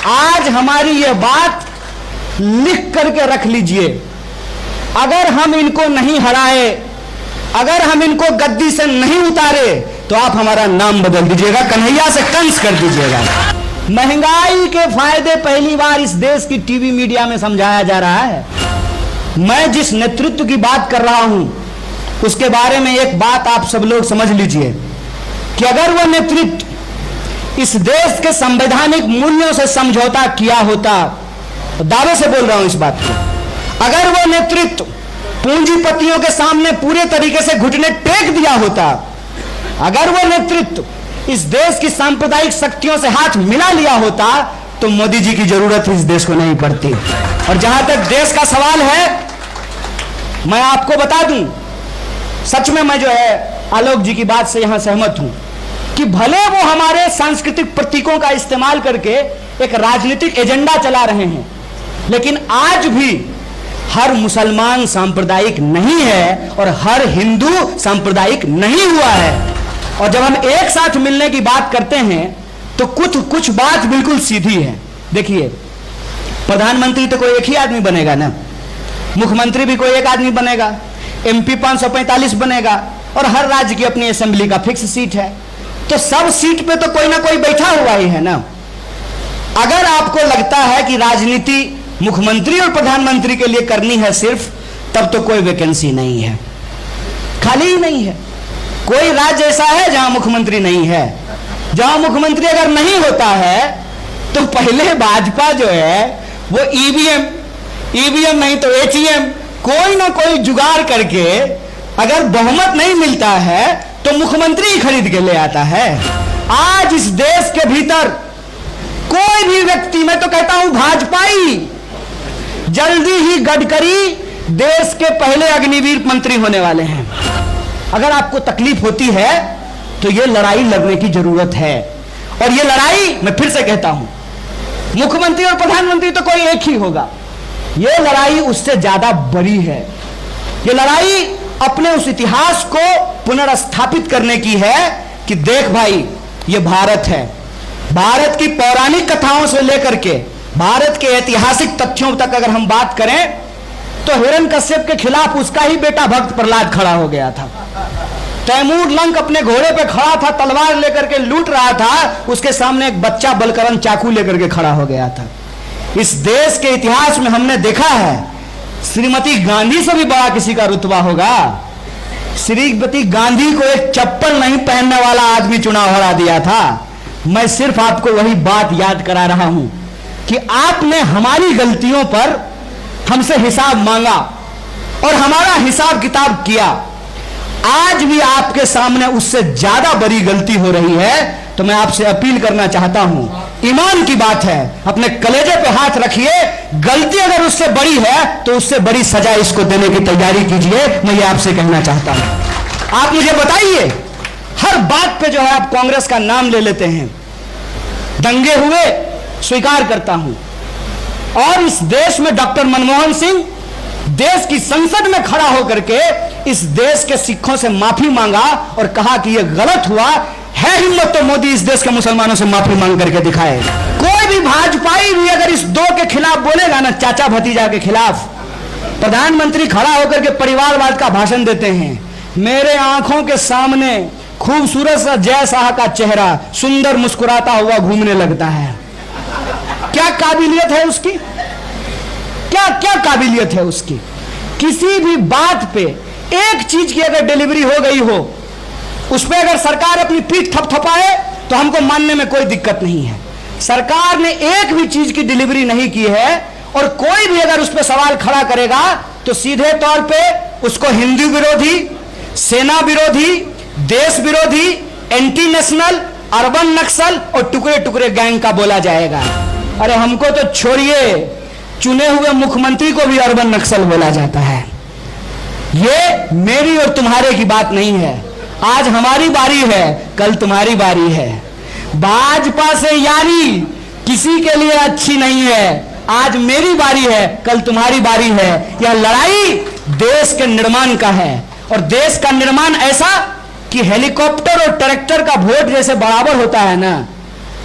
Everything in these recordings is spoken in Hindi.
आज हमारी यह बात लिख करके रख लीजिए, अगर हम इनको नहीं हराए, अगर हम इनको गद्दी से नहीं उतारे तो आप हमारा नाम बदल दीजिएगा, कन्हैया से कंस कर दीजिएगा। महंगाई के फायदे पहली बार इस देश की टीवी मीडिया में समझाया जा रहा है। मैं जिस नेतृत्व की बात कर रहा हूं उसके बारे में एक बात आप सब लोग समझ लीजिए कि अगर वह नेतृत्व इस देश के संवैधानिक मूल्यों से समझौता किया होता, दावे से बोल रहा हूं इस बात को, अगर वह नेतृत्व पूंजीपतियों के सामने पूरे तरीके से घुटने टेक दिया होता, अगर वह नेतृत्व इस देश की सांप्रदायिक शक्तियों से हाथ मिला लिया होता, तो मोदी जी की जरूरत इस देश को नहीं पड़ती। और जहां तक देश का सवाल है, मैं आपको बता दूं, सच में मैं जो है आलोक जी की बात से यहां सहमत हूं कि भले वो हमारे सांस्कृतिक प्रतीकों का इस्तेमाल करके एक राजनीतिक एजेंडा चला रहे हैं, लेकिन आज भी हर मुसलमान सांप्रदायिक नहीं है और हर हिंदू सांप्रदायिक नहीं हुआ है। और जब हम एक साथ मिलने की बात करते हैं तो कुछ बात बिल्कुल सीधी है। देखिए, प्रधानमंत्री तो कोई एक ही आदमी बनेगा ना, मुख्यमंत्री भी कोई एक आदमी बनेगा, एमपी 545 बनेगा और हर राज्य की अपनी असेंबली का फिक्स सीट है, तो सब सीट पे तो कोई ना कोई बैठा हुआ ही है ना। अगर आपको लगता है कि राजनीति मुख्यमंत्री और प्रधानमंत्री के लिए करनी है सिर्फ, तब तो कोई वैकेंसी नहीं है, खाली ही नहीं है। कोई राज्य ऐसा है जहां मुख्यमंत्री नहीं है? जहां मुख्यमंत्री अगर नहीं होता है तो पहले भाजपा जो है वो ईवीएम नहीं तो एटीएम, कोई ना कोई जुगाड़ करके, अगर बहुमत नहीं मिलता है तो मुख्यमंत्री ही खरीद के ले आता है। आज इस देश के भीतर कोई भी व्यक्ति, मैं तो कहता हूं भाजपाई, जल्दी ही गडकरी देश के पहले अग्निवीर मंत्री होने वाले हैं। अगर आपको तकलीफ होती है तो यह लड़ाई लड़ने की जरूरत है। और यह लड़ाई, मैं फिर से कहता हूं, मुख्यमंत्री और प्रधानमंत्री तो कोई एक ही होगा, यह लड़ाई उससे ज्यादा बड़ी है। यह लड़ाई अपने उस इतिहास को पुनर्स्थापित करने की है कि देख भाई, यह भारत है। भारत की पौराणिक कथाओं से लेकर के भारत के ऐतिहासिक तथ्यों तक अगर हम बात करें तो हिरण्यकश्यप के खिलाफ उसका ही बेटा भक्त प्रहलाद खड़ा हो गया था। तैमूर लंक अपने घोड़े पे खड़ा था, तलवार लेकर के लूट रहा था, उसके सामने एक बच्चा बलकरन चाकू लेकर के खड़ा हो गया था। इस देश के इतिहास में हमने देखा है, श्रीमती गांधी से भी बड़ा किसी का रुतबा होगा। श्रीमती गांधी को एक चप्पल नहीं पहनने वाला आदमी चुनाव हरा दिया था। मैं सिर्फ आपको वही बात याद करा रहा हूं कि आपने हमारी गलतियों पर हमसे हिसाब मांगा और हमारा हिसाब किताब किया। आज भी आपके सामने उससे ज्यादा बड़ी गलती हो रही है, तो मैं आपसे अपील करना चाहता हूं, ईमान की बात है, अपने कलेजे पे हाथ रखिए। गलती अगर उससे बड़ी है तो उससे बड़ी सजा इसको देने की तैयारी कीजिए। मैं ये आपसे कहना चाहता हूं। आप मुझे बताइए, हर बात पे जो है आप कांग्रेस का नाम ले लेते हैं। दंगे हुए, स्वीकार करता हूं, और इस देश में डॉक्टर मनमोहन सिंह देश की संसद में खड़ा होकर के इस देश के सिखों से माफी मांगा और कहा कि यह गलत हुआ है। हिम्मत तो मोदी इस देश के मुसलमानों से माफी मांग करके दिखाए। कोई भी भाजपाई भी अगर इस दो के खिलाफ बोलेगा ना, चाचा भतीजा के खिलाफ, प्रधानमंत्री खड़ा होकर के परिवारवाद का भाषण देते हैं, मेरे आंखों के सामने खूबसूरत सा जय शाह का चेहरा सुंदर मुस्कुराता हुआ घूमने लगता है। क्या काबिलियत है उसकी? क्या काबिलियत है उसकी? किसी भी बात पे एक चीज की अगर डिलीवरी हो गई हो, उस पर अगर सरकार अपनी पीठ थपथपाए तो हमको मानने में कोई दिक्कत नहीं है। सरकार ने एक भी चीज की डिलीवरी नहीं की है और कोई भी अगर उस पर सवाल खड़ा करेगा तो सीधे तौर पे उसको हिंदू विरोधी, सेना विरोधी, देश विरोधी, एंटी नेशनल, अर्बन नक्सल और टुकड़े टुकड़े गैंग का बोला जाएगा। अरे हमको तो छोड़िए, चुने हुए मुख्यमंत्री को भी अर्बन नक्सल बोला जाता है। ये मेरी और तुम्हारे की बात नहीं है। आज हमारी बारी है, कल तुम्हारी बारी है। भाजपा से यारी किसी के लिए अच्छी नहीं है। आज मेरी बारी है, कल तुम्हारी बारी है। यह लड़ाई देश के निर्माण का है, और देश का निर्माण ऐसा कि हेलीकॉप्टर और ट्रैक्टर का वोट जैसे बराबर होता है ना,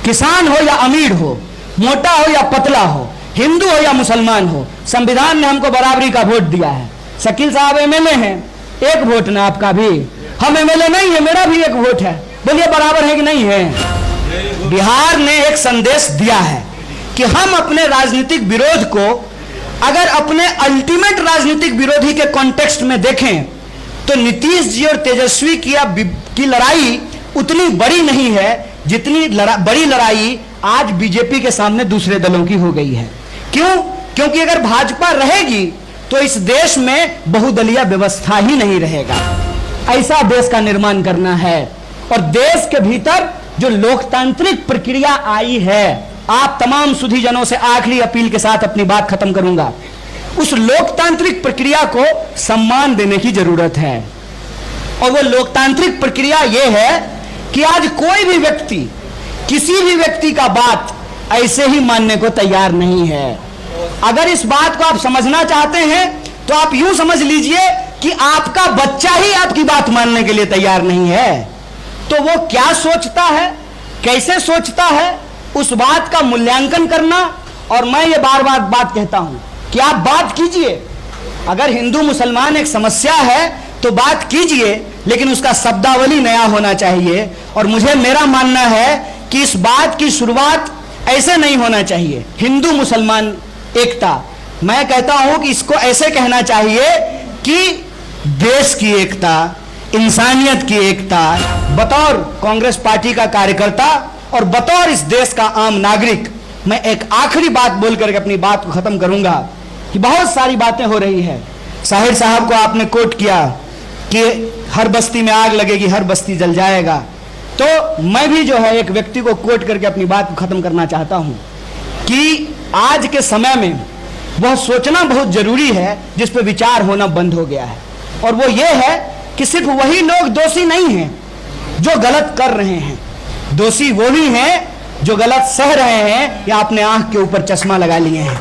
किसान हो या अमीर हो, मोटा हो या पतला हो, हिंदू हो या मुसलमान हो, संविधान ने हमको बराबरी का वोट दिया है। शकील साहब एमएलए हैं, एक वोट ना आपका भी, हम एमएलए नहीं है, मेरा भी एक वोट है, बोलिए बराबर है कि नहीं है। बिहार ने एक संदेश दिया है कि हम अपने राजनीतिक विरोध को अगर अपने अल्टीमेट राजनीतिक विरोधी के कॉन्टेक्स्ट में देखें तो नीतीश जी और तेजस्वी की लड़ाई उतनी बड़ी नहीं है जितनी बड़ी लड़ाई आज बीजेपी के सामने दूसरे दलों की हो गई है। क्यों? क्योंकि अगर भाजपा रहेगी तो इस देश में बहुदलीय व्यवस्था ही नहीं रहेगा। ऐसा देश का निर्माण करना है और देश के भीतर जो लोकतांत्रिक प्रक्रिया आई है, आप तमाम सुधीजनों से आखिरी अपील के साथ अपनी बात खत्म करूंगा, उस लोकतांत्रिक प्रक्रिया को सम्मान देने की जरूरत है। और वो लोकतांत्रिक प्रक्रिया यह है कि आज कोई भी व्यक्ति किसी भी व्यक्ति का बात ऐसे ही मानने को तैयार नहीं है। अगर इस बात को आप समझना चाहते हैं तो आप यूं समझ लीजिए कि आपका बच्चा ही आपकी बात मानने के लिए तैयार नहीं है, तो वो क्या सोचता है, कैसे सोचता है, उस बात का मूल्यांकन करना। और मैं ये बार बार बात कहता हूं कि आप बात कीजिए, अगर हिंदू मुसलमान एक समस्या है तो बात कीजिए, लेकिन उसका शब्दावली नया होना चाहिए। और मुझे मेरा मानना है कि इस बात की शुरुआत ऐसे नहीं होना चाहिए, हिंदू मुसलमान एकता। मैं कहता हूं कि इसको ऐसे कहना चाहिए कि देश की एकता, इंसानियत की एकता। बतौर कांग्रेस पार्टी का कार्यकर्ता और बतौर इस देश का आम नागरिक मैं एक आखिरी बात बोलकर अपनी बात को खत्म करूंगा कि बहुत सारी बातें हो रही है। साहिर साहब को आपने कोट किया कि हर बस्ती में आग लगेगी, हर बस्ती जल जाएगा, तो मैं भी जो है एक व्यक्ति को कोट करके अपनी बात को खत्म करना चाहता हूं कि आज के समय में वह सोचना बहुत जरूरी है जिस पर विचार होना बंद हो गया है। और वो ये है कि सिर्फ वही लोग दोषी नहीं हैं जो गलत कर रहे हैं, दोषी वो भी हैं जो गलत सह रहे हैं या अपने आंख के ऊपर चश्मा लगा लिए हैं।